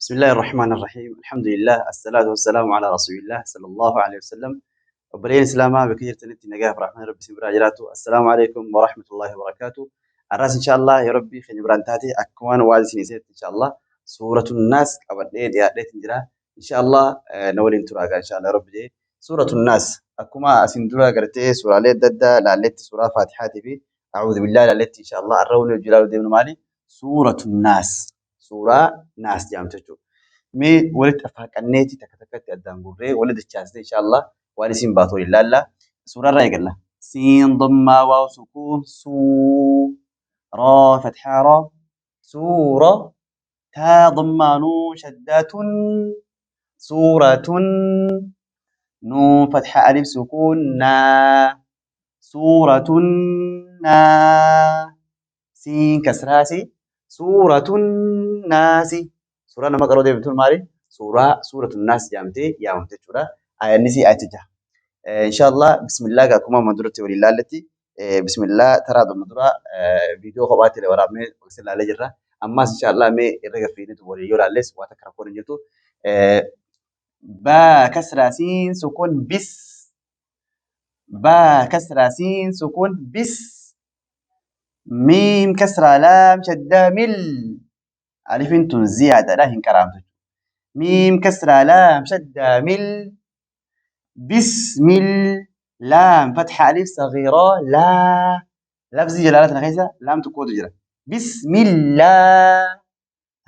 بسم الله الرحمن الرحيم الحمد لله الصلاة والسلام على رسول الله صلى الله عليه وسلم وبرين إسلاما بكثير تنتي نجاه برحمن ربي سبحانه جلاته السلام عليكم ورحمة الله وبركاته الراس إن شاء الله يا ربي خلينا برانتاتي أكوان وادي سنيسيت إن شاء الله سورة الناس أبديت يا ديت نجرا إن شاء الله نولين تراجع إن شاء الله يا رب دي سورة الناس أكما أسندرا قرتي سورة ليت ددا لالت سورة فاتحة في أعوذ بالله لالت إن شاء الله الرون الجلال دين مالي سورة الناس سورة ناس جامتشو مي ولد أفاقنيتي تكتكت أدان قري ولد الشاسدي إن شاء الله وانسين باتو إلا الله سورة رأي قلنا سين ضم واو سكون را فتحة را سورة تا ضم نون شدات سورة نون فتحة ألف سكون نا سورة نا سين كسراسي سورة الناس سورة nama qaroo deemtuun maali? Suuratul Naas jedhamtee yaamamte jechuudha. Ayyaannis ayyaaticha. Inshallah bismillah akkuma amma duratti waliin ilaalletti bismillah taraa dhuma dura viidiyoo kophaatti waraabnee waliin ilaalee jirra. Ammas inshallah mee irra gaffiinitu waliin yoo ilaalles waan akka rakkoon hin jirtu. Baa kasraa siin sukun bis. Baa kasraa siin sukun bis. ميم كسرة لام شدة مل ألف تون زيادة لا هن كرامته ميم كسرة لام شدة مل بسم لام فتحة ألف صغيرة لا لفظ جلالة نخيسة لام تكود جرا بسم الله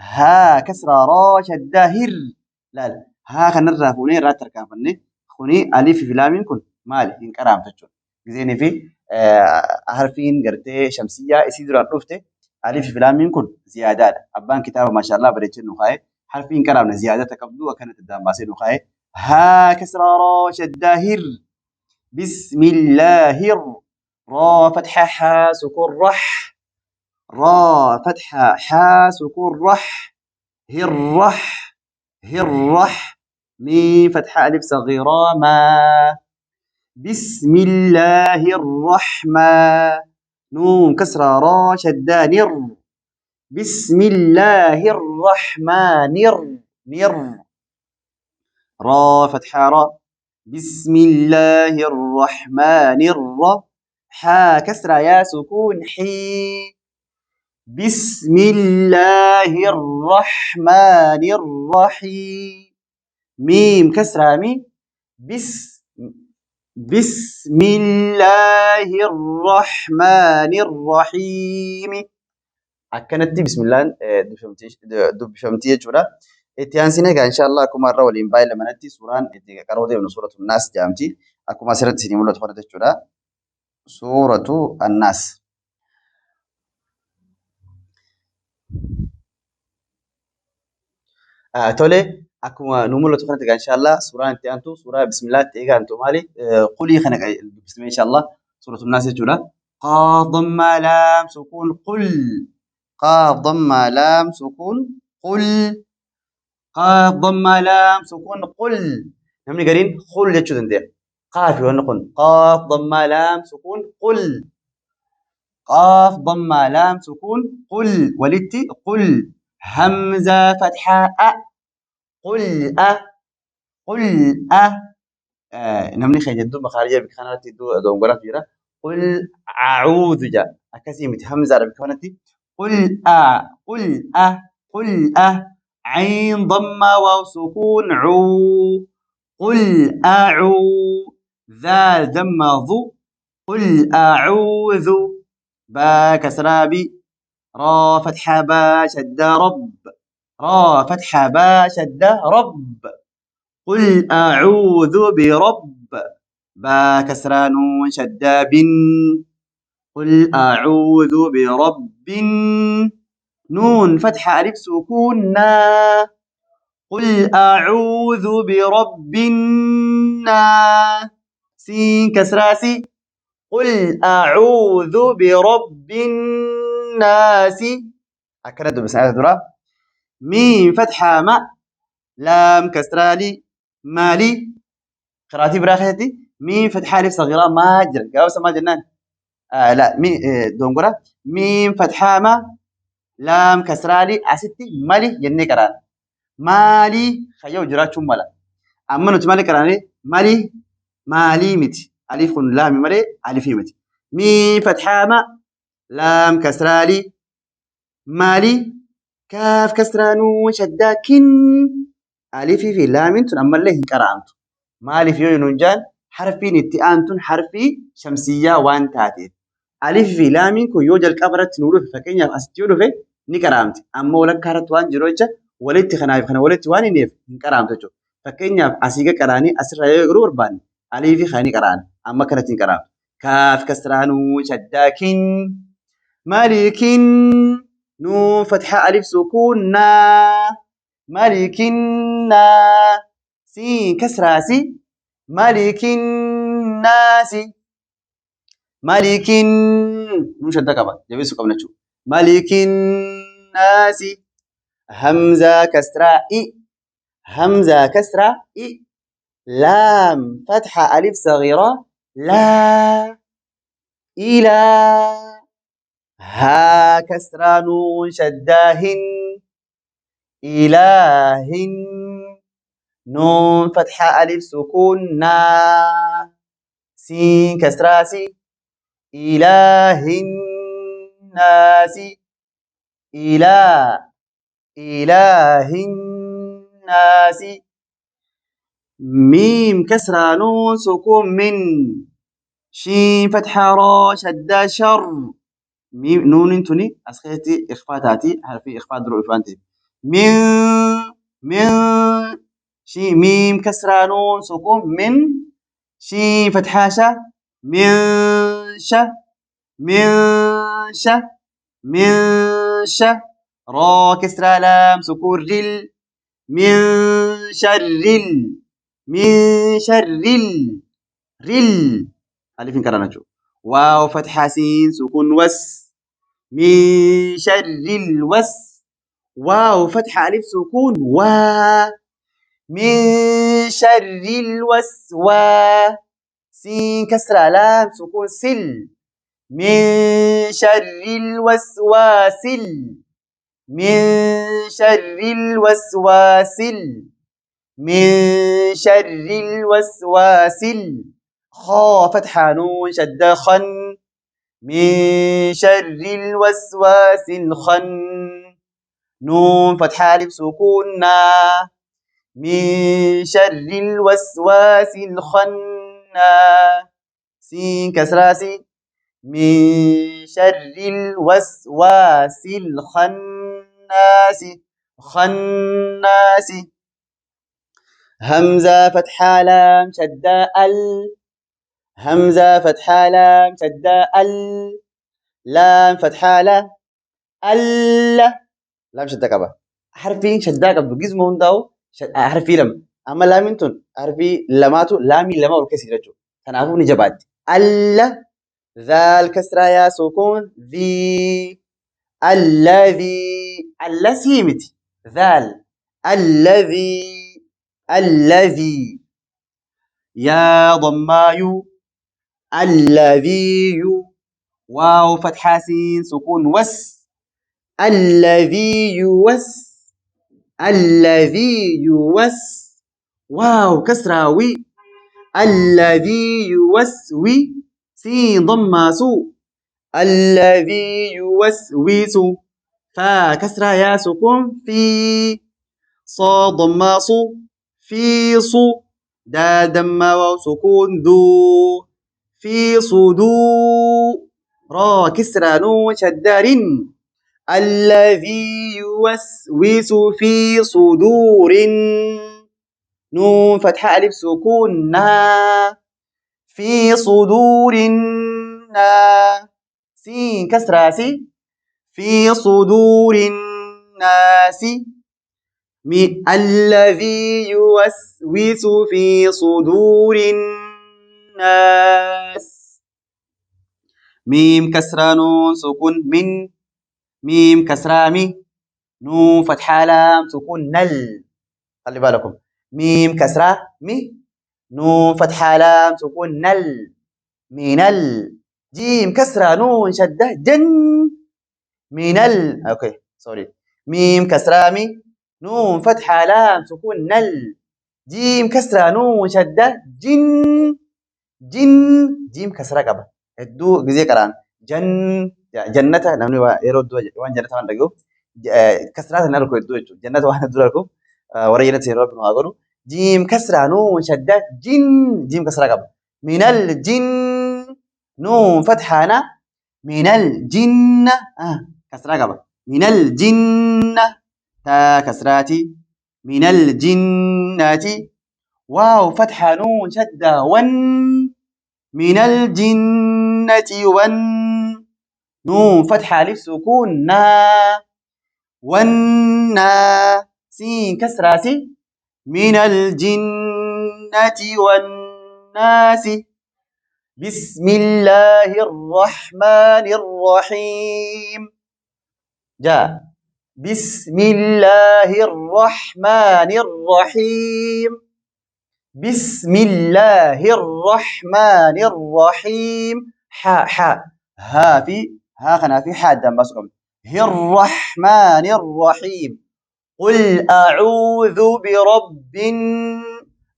ها كسرة را شدة هر لا ها خنرة فوني را تركان فني خوني ألف في لام كن مالي هن كرامته زين في حرفين قرتي شمسية يصير رفته ألف في لام يكون زيادات أبان كتاب ما شاء الله بريتش نخاي حرفين كرامنا زيادة تكبدو وكانت الدام باسي نخاي ها كسر را شدة هر بسم الله را فتحة حا سكون رح را فتحة حا سكون رح هر رح ميم فتحة ألف صغيرة ما بسم الله الرحمن نون كسرة را شدة نر بسم الله الرحمن نر را فتحة را بسم الله الرحمن حا كسرة يا سكون حي بسم الله الرحمن الرحيم ميم كسرة مي بسم الله الرحمن الرحيم أكنت بسم الله دبشمتي جورا اتيانسينه إن شاء الله أكما الرول إنباي لما نتي سوران اتقارودي من سورة الناس جامتي أكما سيرت سيني مولو تفرد جورا سورة الناس تولي أكما نمولو تفرد إن شاء الله سورة انتيانتو سورة بسم الله تيجا أنتو مالي قولي خنق بسم الله إن شاء الله سورة الناس جورا قا ضم لام سكون قل قا ضم لام سكون قل قا ضم لام سكون قل نمني قرين قل جتشو دندير قاف ونقول قاف ضم لام سكون قل قاف ضم لام سكون قل ولدتي قل همزة فتحة قل قل نمني خير جدو مخارجة بكانت دو مقرات جرا قل أعوذ جا أكاسي متهمزة بكانتي قل قل عين ضم واو سكون عو قل أعو ذا ذم ذو قل أعوذ با كسرابي را فتحة با شد رب را فتحة با شد رب قل أعوذ برب با كسرى نون شد بن قل أعوذ برب نون فتحة ألف سكون نا قل أعوذ برب الناس سين كسراسي قل أعوذ برب الناس أكرد بسعادة درا ميم فتحة ما لام كسرالي مالي قراتي براختي ميم فتحة ألف صغيرة ما جر قاوس ما جنان لا دونغورا ميم فتحة ما لام كسرالي أستي مالي جنة كران مالي خيو جراتشو مالا أما نتمالي كراني مالي مالي متي ألف لام مالي ألف متي ميم فتحة ما لام كسرالي مالي كاف كسرانو شداكن ألف في لام تن أما اللي هنكرامت مالي في ينونجان حرفي نتيان تن حرفي شمسية وان تاتي ألف في لام كو يوجل كبرت نورو في فكين أستيورو في نكرامت أما ولا كارت وان جروجا ولت خنايف خنا ولت وان نيف نكرامت جو فكين أسيجا كراني أسرع يغرور بان ألف في خاني كران أما كانت نكرام كاف كسرانو شداكن مالك نون فتحة ألف سكون نا مالك نا سين كسرة سي مالك الناس مالك نون شدة كبا جبي سكون نشوف مالك الناس همزة كسرة إي همزة كسرة إي لام فتحة ألف صغيرة لا إلى ها كسرى نون شداهن إله نون فتحة ألف سكون نا سين كسرى سي إله الناس إله إله الناس ميم كسرى نون سكون من شين فتحة را شدة شر ميم نون انتوني اسخيتي اخفاتاتي حرفي اخفات درو افانتي من من شي ميم كسرى نون سكون من شي فتحاشة من ش من ش من ش را كسرى لام سكون رل من شر من شر رل ألف كرانجو واو فتحة سين سكون وس من شر الوس واو فتحة ألف سكون من شر الوسواس سين كسرة لام سكون سل من شر الوسواس من شر الوسواس من شر الوسواس خا فتحة نون شدة خن من شر الوسواس الخن نون فتحة ألف سكون نا من شر الوسواس الخناس سين كسرة سي من شر الوسواس الخناس خناس همزة فتحة لام شدة همزة فتحة لام شدة لام فتحة لا لام شدة كبا حرفين شدة كبا جزم هنداو حرفي لم أما لامنتون حرفي لماتو لامي لما والكسر رجو تنافو نجبات ذال كسرة يا سكون ذي الذي اللسيمتي ذال الذي يا ضمايو الذي واو فتحة سين سكون وس الذي يوس واو كسرة وي الذي يوسوي سين ضمة سو الذي يوسوس فا كسرة يا سكون في صاد ضمة صو في صو دا دم واو سكون دو في صدور را كسرى نون شدار الذي يوسوس في صدور نون فتحة ألف سكون نا في صدور نا سين كسرى سي في صدور الناس الذي يوسوس في صدور الناس ميم كسرى نون سكون من ميم كسرى مي نون فتحة لام سكون نل خلي بالكم ميم كسرى مي نون فتحة لام سكون نل مينل جيم كسرى نون شدة جن مينل اوكي سوري ميم كسرى مي نون فتحة لام سكون نل. جيم كسرة نون شدة جن. جن جيم كسرة قبل هدو جزي كران جن جنة نمني يرد وان جنة وان دقو كسرات نركو يدو جنة وان دولاركو ورينا سيرو بنو أقولو جيم كسرة نون شدة جن جيم كسرة قبل من الجن نون فتحة أنا من الجنة كسرة قبل من الجنة تا كسراتي من الجنة واو فتحة نون شدة ون من الجنة ون نون فتحة ألف سكون نا والنا سين كسرة سي من الجنة والناس. بسم الله الرحمن الرحيم جاء بسم الله الرحمن الرحيم. بسم الله الرحمن الرحيم حاء ها في ها خنا في حاء بس قبل هي الرحمن الرحيم. قل أعوذ برب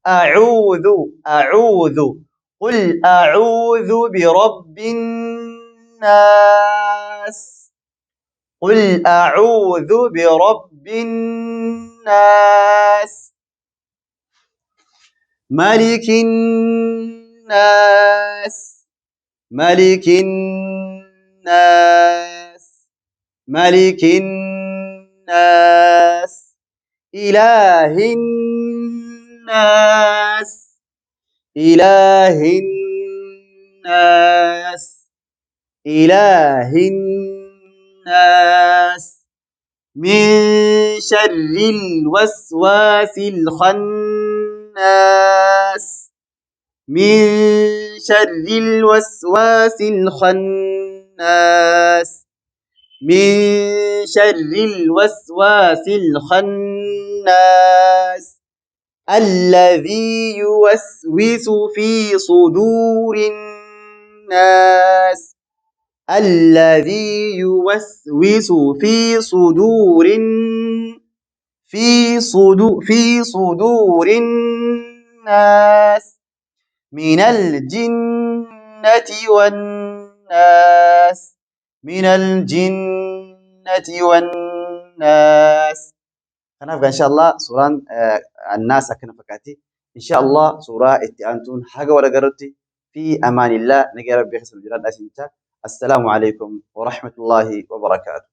أعوذ قل أعوذ برب الناس. قل أعوذ برب الناس ملك الناس ملك الناس ملك الناس إله الناس إله الناس إله الناس. من شر الوسواس الخناس من شر الوسواس الخناس من شر الوسواس الخناس الذي يوسوس في صدور الناس. الذي يوسوس في صدور في صدور الناس من الجنة والناس من الجنة والناس. كنافقا إن شاء الله سورة الناس أكنا فكاتي إن شاء الله سورة إتيانتون حاجة ولا قررتي في أمان الله نجي ربي خسر جلال أسنتا. السلام عليكم ورحمة الله وبركاته.